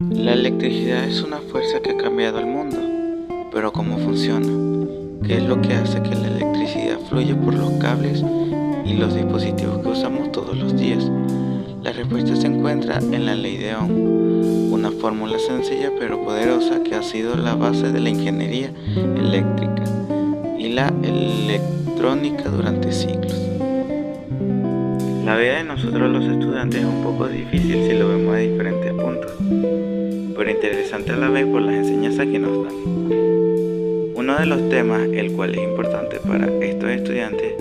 La electricidad es una fuerza que ha cambiado el mundo, pero ¿cómo funciona? ¿Qué es lo que hace que la electricidad fluya por los cables y los dispositivos que usamos todos los días? La respuesta se encuentra en la ley de Ohm, una fórmula sencilla pero poderosa que ha sido la base de la ingeniería eléctrica y la electrónica durante siglos. La vida de nosotros los estudiantes es un poco difícil si lo vemos de diferentes puntos, pero interesante a la vez por las enseñanzas que nos dan. Uno de los temas, el cual es importante para estos estudiantes,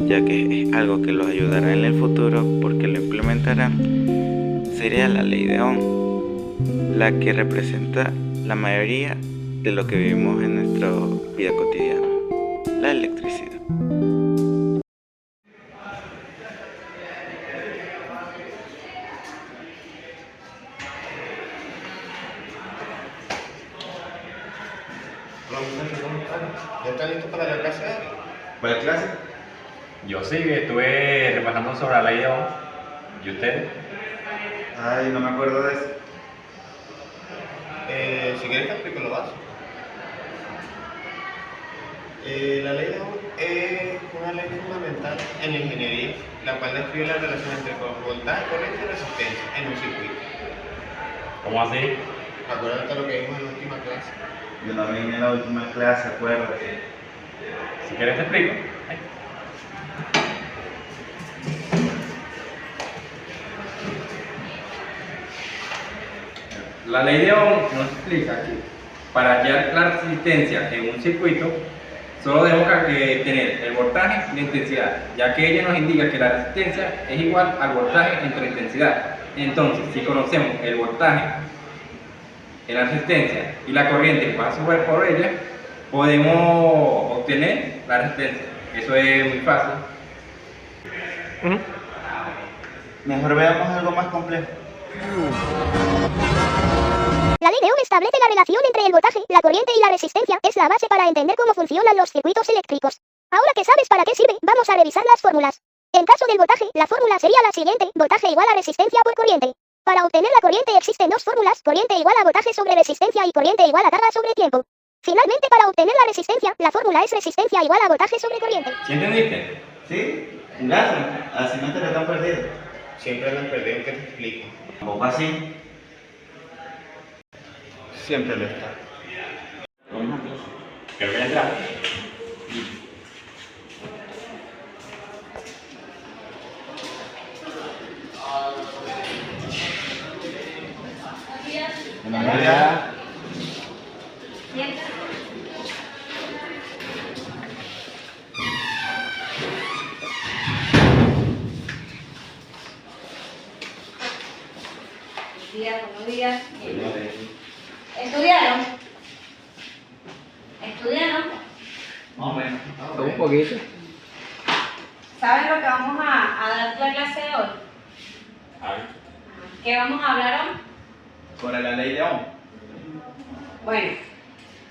ya que es algo que los ayudará en el futuro porque lo implementarán, sería la ley de Ohm, la que representa la mayoría de lo que vivimos en nuestra vida cotidiana, la electricidad. Hola muchachos, ¿cómo están? ¿Ya están listos para la clase de hoy? ¿Cuál clase? Yo sí, estuve repasando sobre la ley de Ohm. ¿Y usted? Ay, no me acuerdo de eso. Si quieres te explico lo básico. La ley de Ohm es una ley fundamental en la ingeniería, la cual describe la relación entre voltaje, corriente y resistencia en un circuito. ¿Cómo así? Acuérdate lo que vimos en la última clase. Yo no vine en la última clase, acuérdate. Si quieres te explico. La ley de Ohm nos explica que para hallar la resistencia en un circuito, solo debemos tener el voltaje y la intensidad, ya que ella nos indica que la resistencia es igual al voltaje entre intensidad. Entonces, si conocemos el voltaje, la resistencia y la corriente que pasa por ella, podemos obtener la resistencia. Eso es muy fácil. Mejor veamos algo más complejo. La ley de Ohm establece la relación entre el voltaje, la corriente y la resistencia. Es la base para entender cómo funcionan los circuitos eléctricos. Ahora que sabes para qué sirve, vamos a revisar las fórmulas. En caso del voltaje, la fórmula sería la siguiente: voltaje igual a resistencia por corriente. Para obtener la corriente existen dos fórmulas: corriente igual a voltaje sobre resistencia y corriente igual a carga sobre tiempo. Finalmente, para obtener la resistencia, la fórmula es resistencia igual a voltaje sobre corriente. ¿Sí entendiste? ¿Sí? Gracias. Así no te lo han perdido. Siempre nos perdemos que te explico. Tampoco así. Siempre lo está. Creo que ya entramos. Buenos días. Buenos días. ¿Estudiaron? ¿Estudiaron? Más o menos. Un poquito. ¿Saben lo que vamos a dar la clase de hoy? ¿Qué vamos a hablar hoy? Sobre la ley de Ohm. Bueno,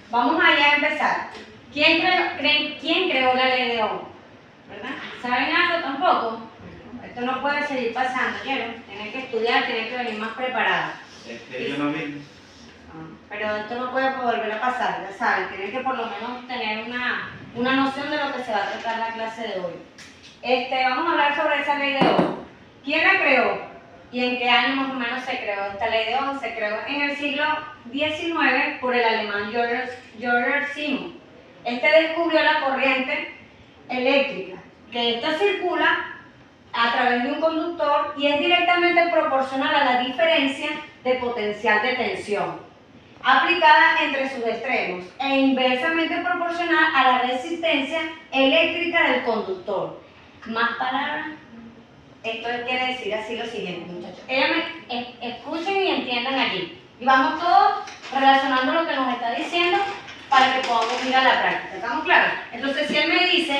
vamos allá a empezar. ¿Quién creó la ley de Ohm? ¿Verdad? ¿Saben algo tampoco? Esto no puede seguir pasando, ¿quiero? Tienen que estudiar, tienen que venir más preparados. Yo no vi. Pero esto no puede volver a pasar, ya saben, tienen que por lo menos tener una noción de lo que se va a tratar la clase de hoy. Vamos a hablar sobre esa ley de Ohm. ¿Quién la creó? ¿Y en qué año más o menos se creó esta ley de Ohm? Se creó en el siglo XIX por el alemán Georg Siemens. Descubrió la corriente eléctrica, que esta circula a través de un conductor y es directamente proporcional a la diferencia de potencial de tensión aplicada entre sus extremos e inversamente proporcional a la resistencia eléctrica del conductor. ¿Más palabras? Esto quiere decir así lo siguiente, muchachos. Escuchen y entiendan aquí. Y vamos todos relacionando lo que nos está diciendo para que podamos ir a la práctica. ¿Estamos claros? Entonces, si él me dice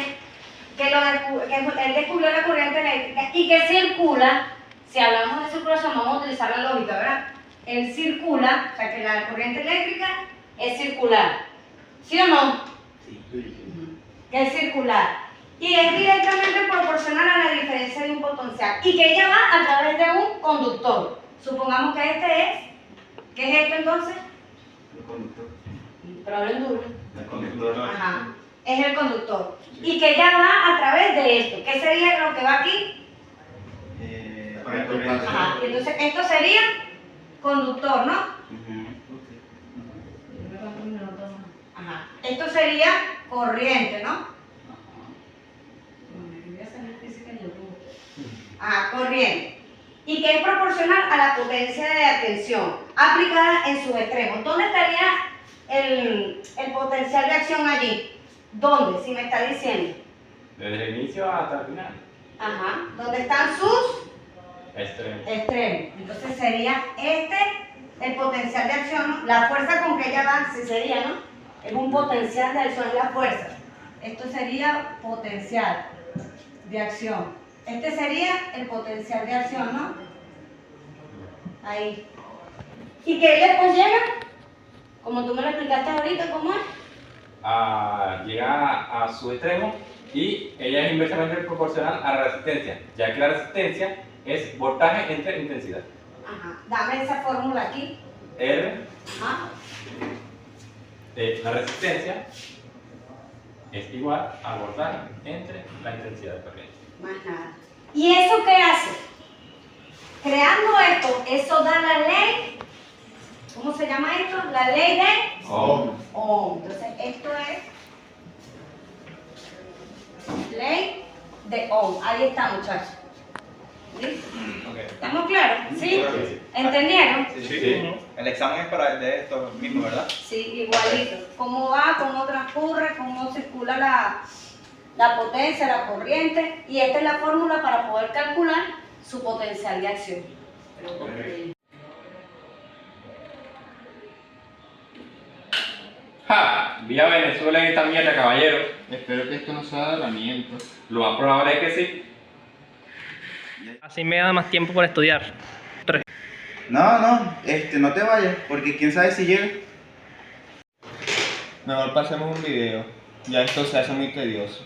que él descubrió la corriente eléctrica y que circula, si hablamos de circulación, vamos a utilizar la lógica, ¿verdad? Él circula, o sea que la corriente eléctrica es circular. ¿Sí o no? Sí. Que es circular. Y es directamente proporcional a la diferencia de un potencial. Y que ella va a través de un conductor. Supongamos que este es ¿Qué es esto entonces? El conductor. Pero hablen duro. El conductor. Ajá. Es el conductor. Y que ya va a través de esto. ¿Qué sería lo que va aquí? Para corriente. Ajá. Y entonces esto sería conductor, ¿no? Ajá. Esto sería corriente, ¿no? Ajá, corriente. Y que es proporcional a la potencia de atención aplicada en sus extremos. ¿Dónde estaría el potencial de acción allí? ¿Dónde? Si me está diciendo. Desde el inicio hasta el final. Ajá. ¿Dónde están sus Extremo. extremos? Entonces sería el potencial de acción, ¿no? La fuerza con que ella va, sí sería, ¿no? Es un potencial de acción, es la fuerza. Esto sería potencial de acción. Este sería el potencial de acción, ¿no? Ahí. ¿Y que después llega? Como tú me lo explicaste ahorita, ¿cómo es? Llega a su extremo y ella es inversamente proporcional a la resistencia, ya que la resistencia es voltaje entre intensidad. Ajá. Dame esa fórmula aquí. R Ajá. de la resistencia es igual al voltaje entre la intensidad de corriente. Más nada. ¿Y eso qué hace? Creando esto, eso da la ley. ¿Cómo se llama esto? La ley de Ohm. Ohm. Entonces, esto es ley de Ohm. Ahí está, muchachos. ¿Sí? Okay. ¿Estamos claros? ¿Sí? Claro que sí. ¿Entendieron? Sí. El examen es para el de esto mismo, ¿verdad? Sí, igualito. ¿Cómo va? ¿Cómo transcurre? ¿Cómo circula la potencia, la corriente? Y esta es la fórmula para poder calcular su potencial de acción. ¡Ja! Vía Venezuela en esta mierda, caballero. Espero que esto no sea herramienta. Lo más probable es que sí. Así me da más tiempo para estudiar. No te vayas, porque quién sabe si llega. Mejor pasemos un video. Ya esto se hace muy tedioso.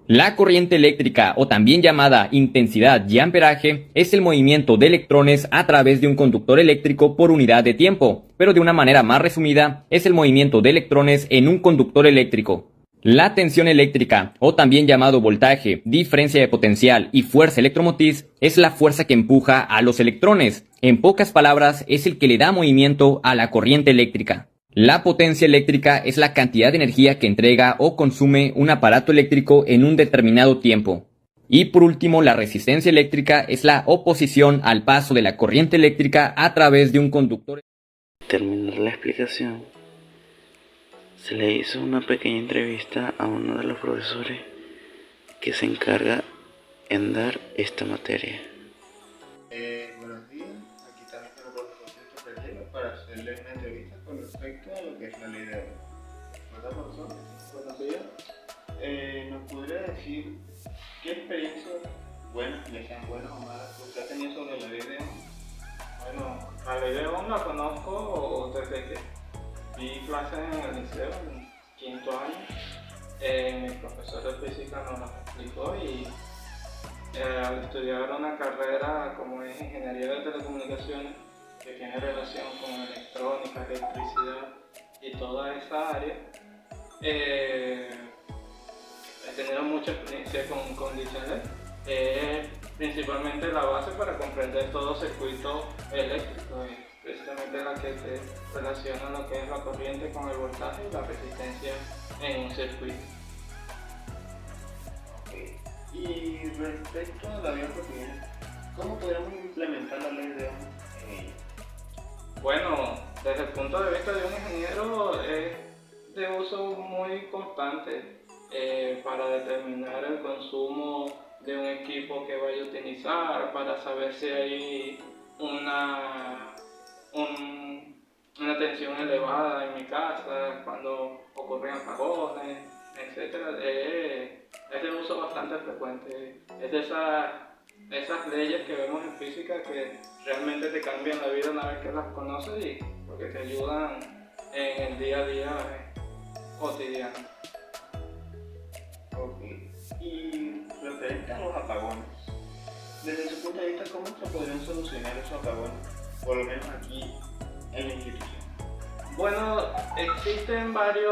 La corriente eléctrica, o también llamada intensidad y amperaje, es el movimiento de electrones a través de un conductor eléctrico por unidad de tiempo, pero de una manera más resumida, es el movimiento de electrones en un conductor eléctrico. La tensión eléctrica, o también llamado voltaje, diferencia de potencial y fuerza electromotriz, es la fuerza que empuja a los electrones. En pocas palabras, es el que le da movimiento a la corriente eléctrica. La potencia eléctrica es la cantidad de energía que entrega o consume un aparato eléctrico en un determinado tiempo. Y por último, la resistencia eléctrica es la oposición al paso de la corriente eléctrica a través de un conductor. Al terminar la explicación, se le hizo una pequeña entrevista a uno de los profesores que se encarga en dar esta materia. Buenos días, aquí está nuestro profesor Ferreira para hacerle una entrevista con respecto a lo que es la ley de Ohm. ¿Verdad, profesor? Buenos días. ¿Nos podría decir qué experiencias buenas, ya sean buenas o malas, usted ha tenido sobre la ley de Ohm? Bueno, la ley de Ohm la conozco desde que vi clases en el liceo, en quinto año. Mi profesor de física nos la explicó y al estudiar una carrera como es Ingeniería de Telecomunicaciones, que tiene relación con electrónica, electricidad y toda esa área, he tenido mucha experiencia con dicha ley. Principalmente la base para comprender todo circuito eléctrico, precisamente la que se relaciona lo que es la corriente con el voltaje y la resistencia en un circuito. Okay. Y respecto a la vida cotidiana, ¿cómo podríamos implementar la ley de Ohm en ella? Bueno, desde el punto de vista de un ingeniero es de uso muy constante para determinar el consumo de un equipo que vaya a utilizar, para saber si hay una tensión elevada en mi casa, cuando ocurren apagones, etc. Es de uso bastante frecuente. Es de esas leyes que vemos en física que realmente te cambian la vida una vez que las conoces y porque te ayudan en el día a día cotidiano. Ok. Y referente a los apagones, desde su punto de vista, ¿cómo se podrían solucionar esos apagones? Por lo menos aquí Bueno, existen varias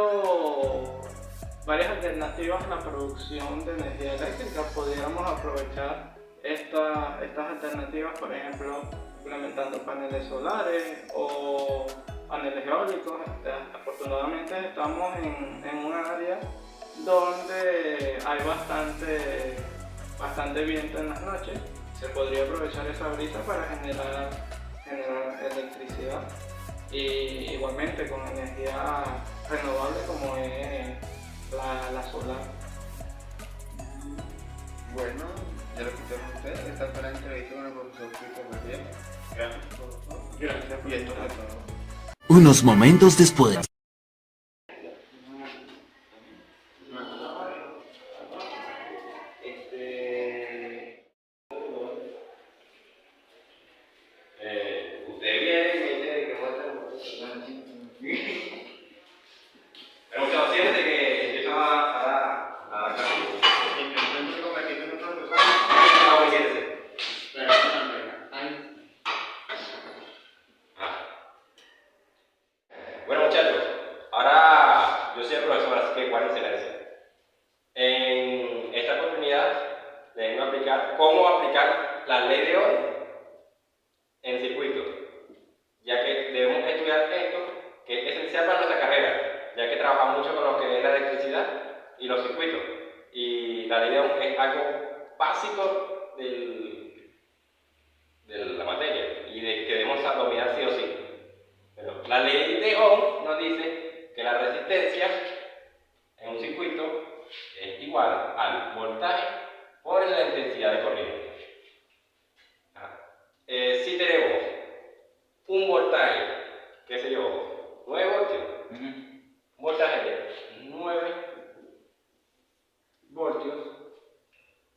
alternativas a la producción de energía eléctrica. Pudiéramos aprovechar estas alternativas, por ejemplo, implementando paneles solares o paneles eólicos. Afortunadamente estamos en un área donde hay bastante viento en las noches. Se podría aprovechar esa brisa para generar electricidad, y igualmente con energía renovable como es la solar. Bueno, ya lo escucharon ustedes. Esta fue la entrevista con el profesor Cristian Gabriel. Gracias, profesor. Gracias, Y esto fue todo. Unos momentos después. Usted viene y me dice que muestra pero muchas opciones de que empiezan a dar cambio. Intentando convertirme en un profesor. Ah, bueno, siéntese. Pero no, venga. Bueno, muchachos, ahora yo soy el profesor, así que guárdense silencio. En esta oportunidad les vengo a explicar cómo aplicar la ley de Ohm en circuitos, ya que debemos estudiar esto, que es esencial para nuestra carrera, ya que trabajamos mucho con lo que es la electricidad y los circuitos, y la ley de Ohm es algo básico de la materia y de que debemos dominar sí o sí. Pero la ley de Ohm nos dice que la resistencia en un circuito es igual al voltaje por la intensidad de corriente. Si tenemos un voltaje, qué sé yo, 9 voltios, un voltaje de 9 voltios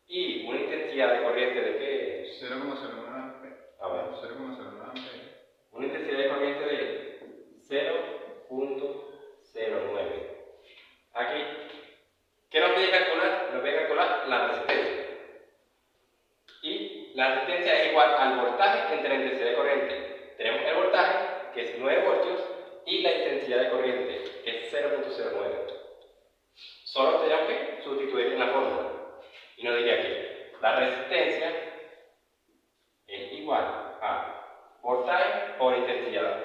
y una intensidad de corriente de qué? 0,09 amperes. A ver. 0,09 amperes. Una intensidad de corriente de 0.09. Aquí, ¿qué nos pide calcular? Nos pide calcular la resistencia. Y la resistencia es igual al voltaje entre la intensidad de corriente. Tenemos el voltaje, que es 9 voltios, y la intensidad de corriente, que es 0.09. Solo tenemos que sustituir en la fórmula. Y nos diría que la resistencia es igual a voltaje por intensidad,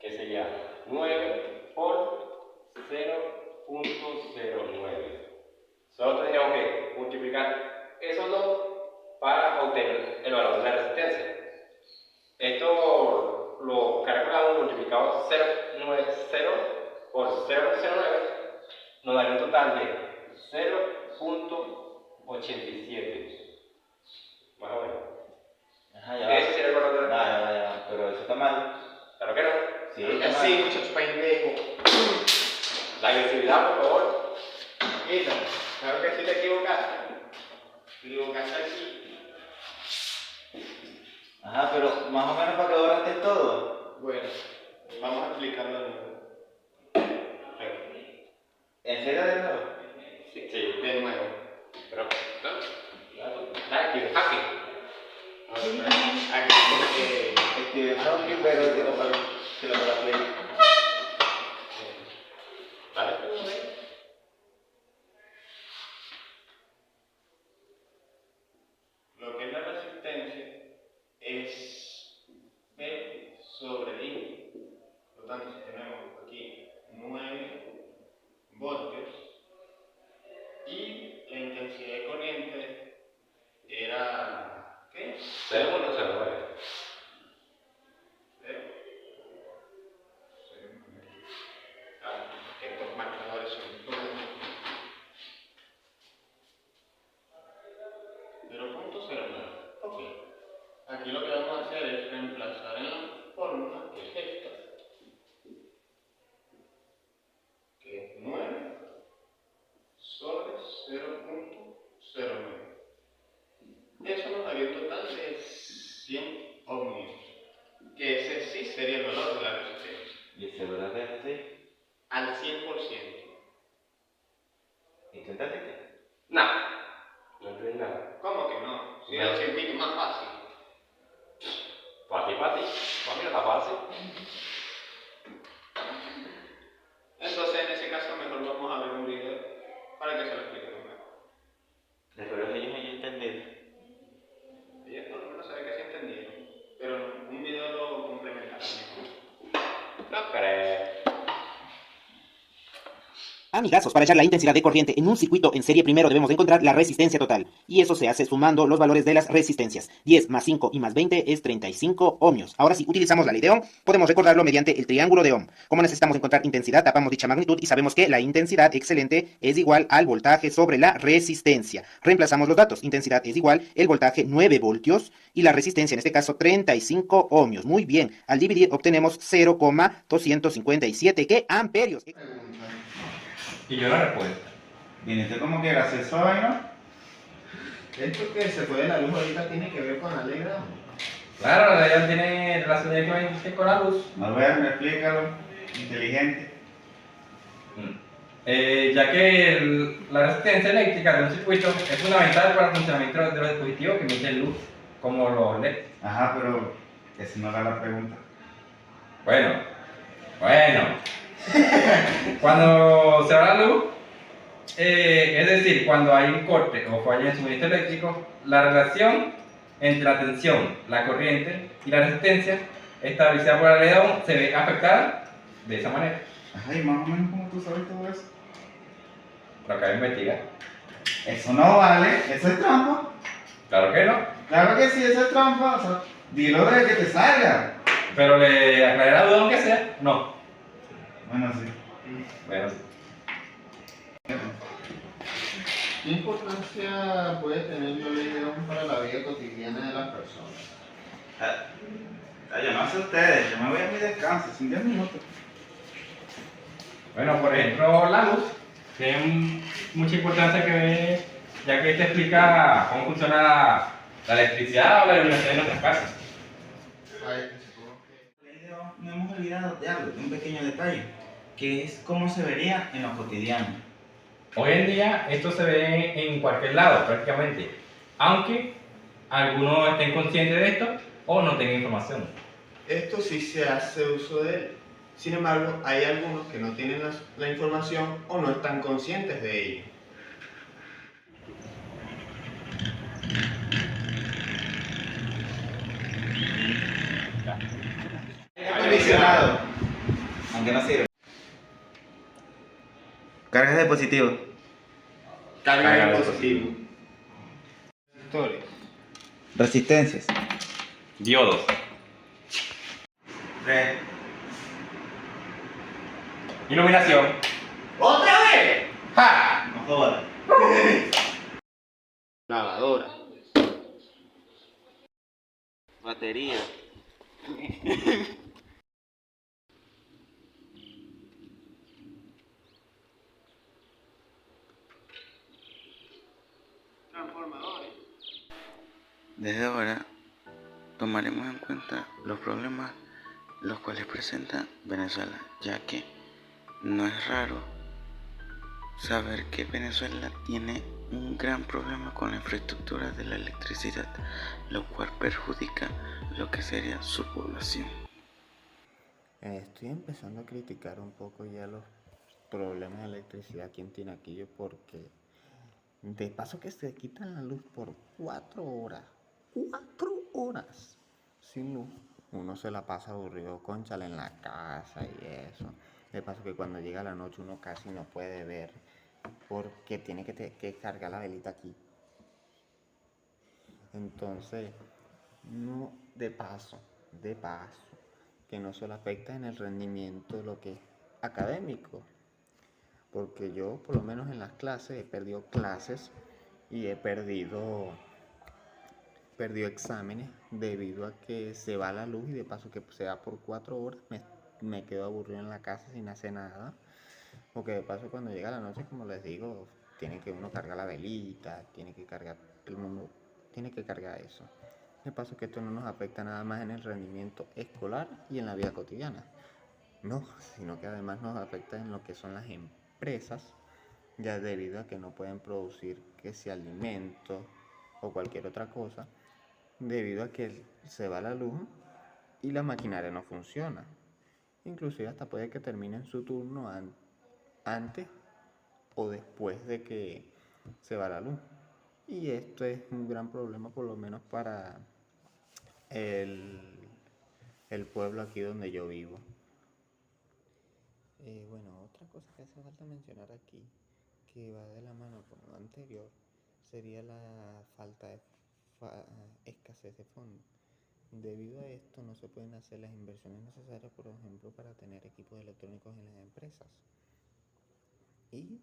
que sería 9 por 0.09. Solo tendríamos que multiplicar esos dos para obtener el valor de la resistencia. Esto lo calculamos multiplicado 0.90 por 0.09, nos daría un total de 0.87. Más o menos. Ajá, ya va. Ese sería el valor de la resistencia. Ya, pero eso está mal. Claro que no. Sí, está mal. Así, muchachos, pendejo. La agresividad, por favor. Mira, claro que sí te equivocaste. Te equivocaste aquí. Ajá, pero más o menos para que duraste todo. Bueno, vamos a explicarlo de nuevo. ¿En serio de nuevo? Sí. De nuevo. Pero, aquí. Aquí, No, pero digo para que lo para play. ¿Vale? lo que es la resistencia es P sobre I. Por lo tanto, si tenemos aquí 9 voltios y la intensidad de corriente era ¿qué? 0.09. 0. No creo. Amigazos, para hallar la intensidad de corriente en un circuito en serie primero debemos de encontrar la resistencia total. Y eso se hace sumando los valores de las resistencias. 10 más 5 y más 20 es 35 ohmios. Ahora si utilizamos la ley de Ohm, podemos recordarlo mediante el triángulo de Ohm. Como necesitamos encontrar intensidad, tapamos dicha magnitud y sabemos que la intensidad excelente es igual al voltaje sobre la resistencia. Reemplazamos los datos. Intensidad es igual el voltaje 9 voltios y la resistencia en este caso 35 ohmios. Muy bien, al dividir obtenemos 0,257 ¿qué? Amperios. Y yo la respuesta. Viniste como que gracioso hoy, ¿no? Esto que se fue de la luz ahorita tiene que ver con la ley de Ohm. Claro, ella tiene relación directamente con la luz. Alberto, explícalo. Inteligente. Ya que la resistencia eléctrica de un circuito es fundamental para el funcionamiento de los dispositivos que emiten luz, como los LED. Ajá, pero esa no era la pregunta. Bueno. Cuando se va la luz, es decir, cuando hay un corte o falla en el suministro eléctrico, la relación entre la tensión, la corriente y la resistencia establecida por la ley de Ohm se ve afectada de esa manera. Ajá, y más o menos como tú sabes todo eso. Lo acabo de investigar. Eso no vale, eso es trampa. Claro que no, Claro que sí, eso es trampa. O sea, dilo de que te salga. pero le aclaré la duda aunque sea, no. Bueno, sí. Bueno, sí. ¿Qué importancia puede tener la ley de Ohm para la vida cotidiana de las personas? Yo no sé ustedes, yo me voy a mi descanso, sin 10 minutos. Bueno, por ejemplo, la luz tiene mucha importancia que ver, ya que te explica cómo funciona la electricidad o la iluminación en nuestras casas. No hemos olvidado de algo, de un pequeño detalle, que es cómo se vería en lo cotidiano. Hoy en día esto se ve en cualquier lado prácticamente, aunque algunos estén conscientes de esto o no tengan información. Esto sí se hace uso de él. Sin embargo, hay algunos que no tienen la información o no están conscientes de ello. Aire acondicionado. Aunque no sirve. Cargas de positivo. Carga de positivo. Resistores. Resistencias. Diodos. Red. Iluminación. ¡Otra vez! ¡Ja! No jodas. Lavadora. Batería. Transformadores. Desde ahora tomaremos en cuenta los problemas los cuales presenta Venezuela, ya que no es raro saber que Venezuela tiene un gran problema con la infraestructura de la electricidad, lo cual perjudica lo que sería su población. Estoy empezando a criticar un poco ya los problemas de electricidad aquí en Tinaquillo porque de paso que se quitan la luz por 4 horas. 4 horas sin luz. Uno se la pasa aburrido, cónchale, en la casa y eso. De paso que cuando llega la noche uno casi no puede ver porque tiene que cargar la velita aquí. Entonces, no, de paso, que no solo afecta en el rendimiento de lo que es académico. Porque yo, por lo menos en las clases, he perdido clases y he perdido exámenes debido a que se va la luz y de paso que se va por 4 horas me quedo aburrido en la casa sin hacer nada. Porque de paso cuando llega la noche, como les digo, tiene que uno cargar la velita, tiene que cargar, el mundo tiene que cargar eso. De paso que esto no nos afecta nada más en el rendimiento escolar y en la vida cotidiana. No, sino que además nos afecta en lo que son las empresas, ya debido a que no pueden producir que sea alimento o cualquier otra cosa, debido a que se va la luz y la maquinaria no funciona. Inclusive hasta puede que terminen su turno antes o después de que se va la luz. Y esto es un gran problema, por lo menos para el pueblo aquí donde yo vivo. Bueno, otra cosa que hace falta mencionar aquí, que va de la mano con lo anterior, sería la falta de escasez de fondos. Debido a esto no se pueden hacer las inversiones necesarias, por ejemplo, para tener equipos electrónicos en las empresas. Y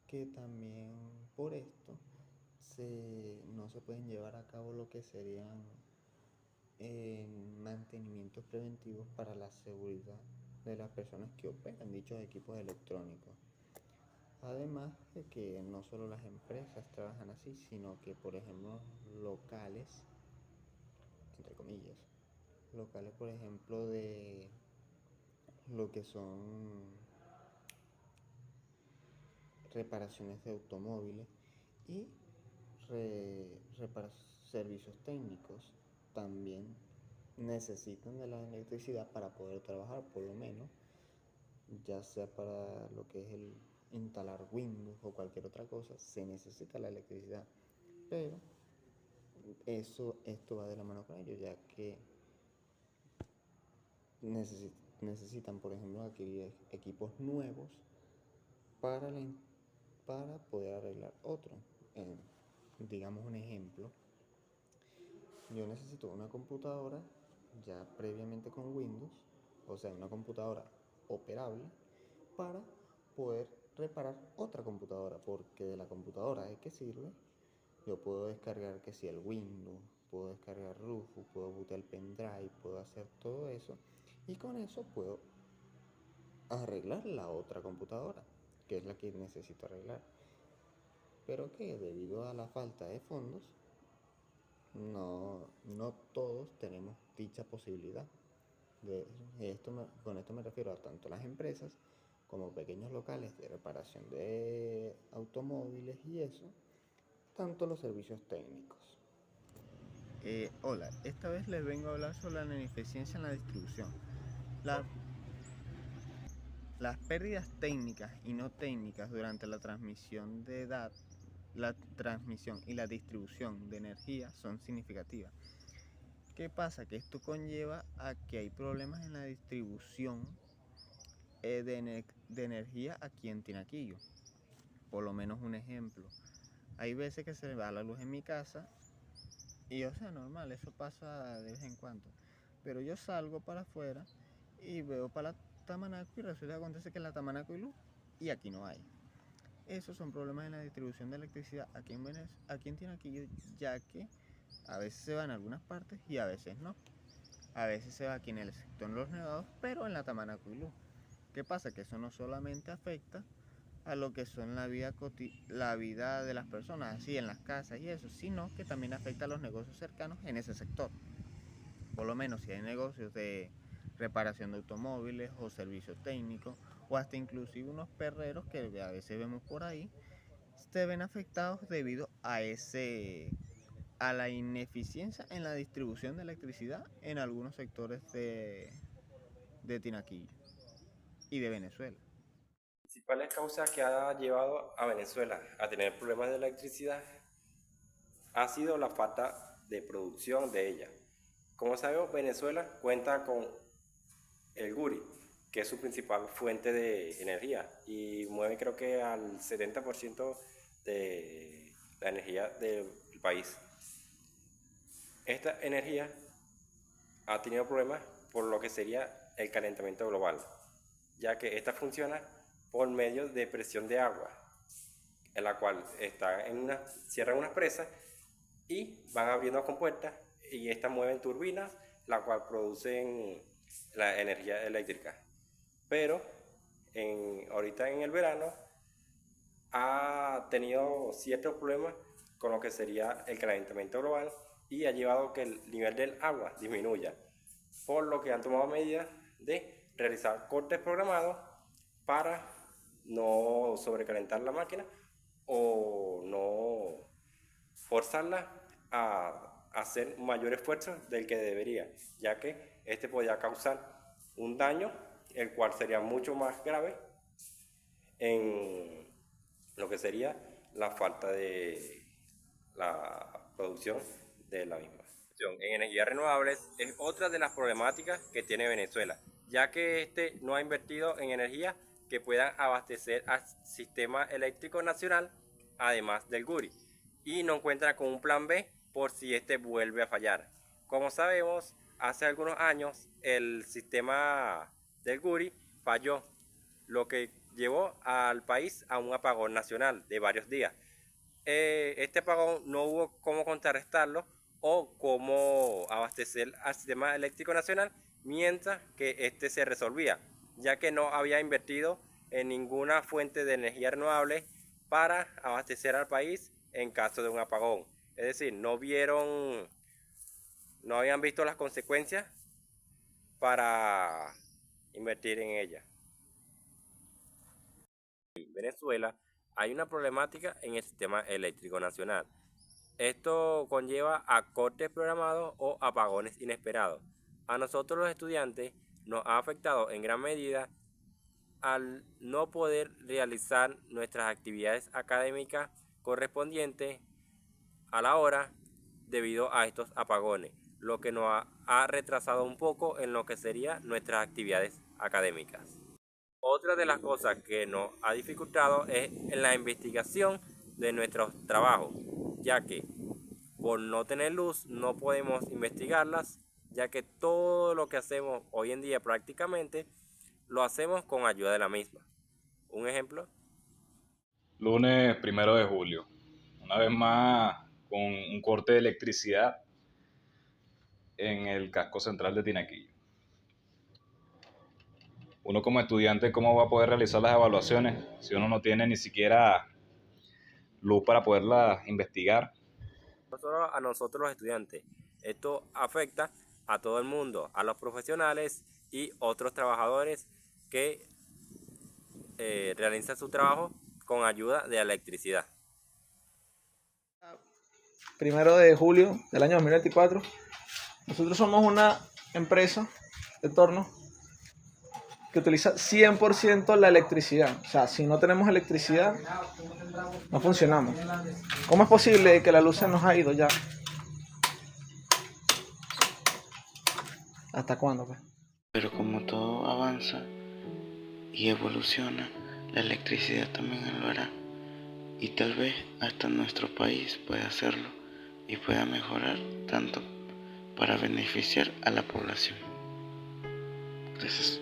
que también por esto no se pueden llevar a cabo lo que serían mantenimientos preventivos para la seguridad de las personas que operan dichos equipos electrónicos. Además de que no solo las empresas trabajan así, sino que por ejemplo locales, entre comillas, locales por ejemplo de lo que son reparaciones de automóviles y servicios técnicos también necesitan de la electricidad para poder trabajar, por lo menos, ya sea para lo que es el instalar Windows o cualquier otra cosa, se necesita la electricidad. Pero esto va de la mano con ello, ya que necesitan, por ejemplo, adquirir equipos nuevos para poder arreglar otro. Digamos un ejemplo, yo necesito una computadora ya previamente con Windows, o sea, una computadora operable para poder reparar otra computadora, porque de la computadora de qué sirve, yo puedo descargar que si el Windows, puedo descargar Rufus, puedo bootear el pendrive, puedo hacer todo eso y con eso puedo arreglar la otra computadora, que es la que necesito arreglar. Pero que debido a la falta de fondos, no todos tenemos dicha posibilidad. Con esto me refiero a tanto las empresas como pequeños locales de reparación de automóviles y eso, tanto los servicios técnicos. Hola, esta vez les vengo a hablar sobre la ineficiencia en la distribución. Las pérdidas técnicas y no técnicas durante la transmisión y la distribución de energía son significativas. ¿Qué pasa? Que esto conlleva a que hay problemas en la distribución de energía aquí en Tinaquillo. Por lo menos un ejemplo. Hay veces que se me va la luz en mi casa y o sea, normal, eso pasa de vez en cuando. Pero yo salgo para afuera y veo para la Tamanaco y resulta que acontece que en la Tamanaco hay luz y aquí no hay. Esos son problemas en la distribución de electricidad aquí en Tinaquillo, ya que a veces se va en algunas partes y a veces no. A veces se va aquí en el sector de los nevados, pero en la Tamanaco hay luz. ¿Qué pasa? Que eso no solamente afecta a lo que son la vida de las personas, así en las casas y eso, sino que también afecta a los negocios cercanos en ese sector. Por lo menos si hay negocios de reparación de automóviles o servicios técnicos o hasta inclusive unos perreros que a veces vemos por ahí, se ven afectados debido a la ineficiencia en la distribución de electricidad en algunos sectores de Tinaquillo y de Venezuela. Las principales causas que ha llevado a Venezuela a tener problemas de electricidad ha sido la falta de producción de ella. Como sabemos, Venezuela cuenta con el Guri, que es su principal fuente de energía y mueve creo que al 70% de la energía del país. Esta energía ha tenido problemas por lo que sería el calentamiento global, ya que esta funciona por medio de presión de agua, en la cual cierran unas presas y van abriendo compuertas y estas mueven turbinas, la cual producen la energía eléctrica. Pero ahorita en el verano ha tenido ciertos problemas con lo que sería el calentamiento global y ha llevado a que el nivel del agua disminuya, por lo que han tomado medidas de realizar cortes programados para no sobrecalentar la máquina o no forzarla a hacer mayor esfuerzo del que debería, ya que este podría causar un daño, el cual sería mucho más grave en lo que sería la falta de la producción de la misma. En energías renovables es otra de las problemáticas que tiene Venezuela, ya que este no ha invertido en energía que puedan abastecer al sistema eléctrico nacional, además del GURI, y no cuenta con un plan B por si este vuelve a fallar. Como sabemos, hace algunos años el sistema del GURI falló, lo que llevó al país a un apagón nacional de varios días. Este apagón no hubo cómo contrarrestarlo o cómo abastecer al sistema eléctrico nacional mientras que este se resolvía, ya que no había invertido en ninguna fuente de energía renovable para abastecer al país en caso de un apagón. Es decir, no habían visto las consecuencias para invertir en ella. En Venezuela hay una problemática en el sistema eléctrico nacional. Esto conlleva a cortes programados o apagones inesperados. A nosotros los estudiantes nos ha afectado en gran medida al no poder realizar nuestras actividades académicas correspondientes a la hora debido a estos apagones, lo que nos ha retrasado un poco en lo que serían nuestras actividades académicas. Otra de las cosas que nos ha dificultado es en la investigación de nuestros trabajos, ya que por no tener luz no podemos investigarlas, ya que todo lo que hacemos hoy en día prácticamente lo hacemos con ayuda de la misma. Un ejemplo. Lunes 1 de julio. Una vez más con un corte de electricidad en el casco central de Tinaquillo. Uno como estudiante, ¿cómo va a poder realizar las evaluaciones si uno no tiene ni siquiera luz para poderlas investigar? No solo a nosotros los estudiantes, esto afecta a todo el mundo, a los profesionales y otros trabajadores que realizan su trabajo con ayuda de electricidad. 1 de julio del año 2024, nosotros somos una empresa de torno que utiliza 100% la electricidad. O sea, si no tenemos electricidad, no funcionamos. ¿Cómo es posible que la luz se nos ha ido ya? ¿Hasta cuándo, pues? Pero como todo avanza y evoluciona, la electricidad también lo hará. Y tal vez hasta nuestro país pueda hacerlo y pueda mejorar tanto para beneficiar a la población. Gracias.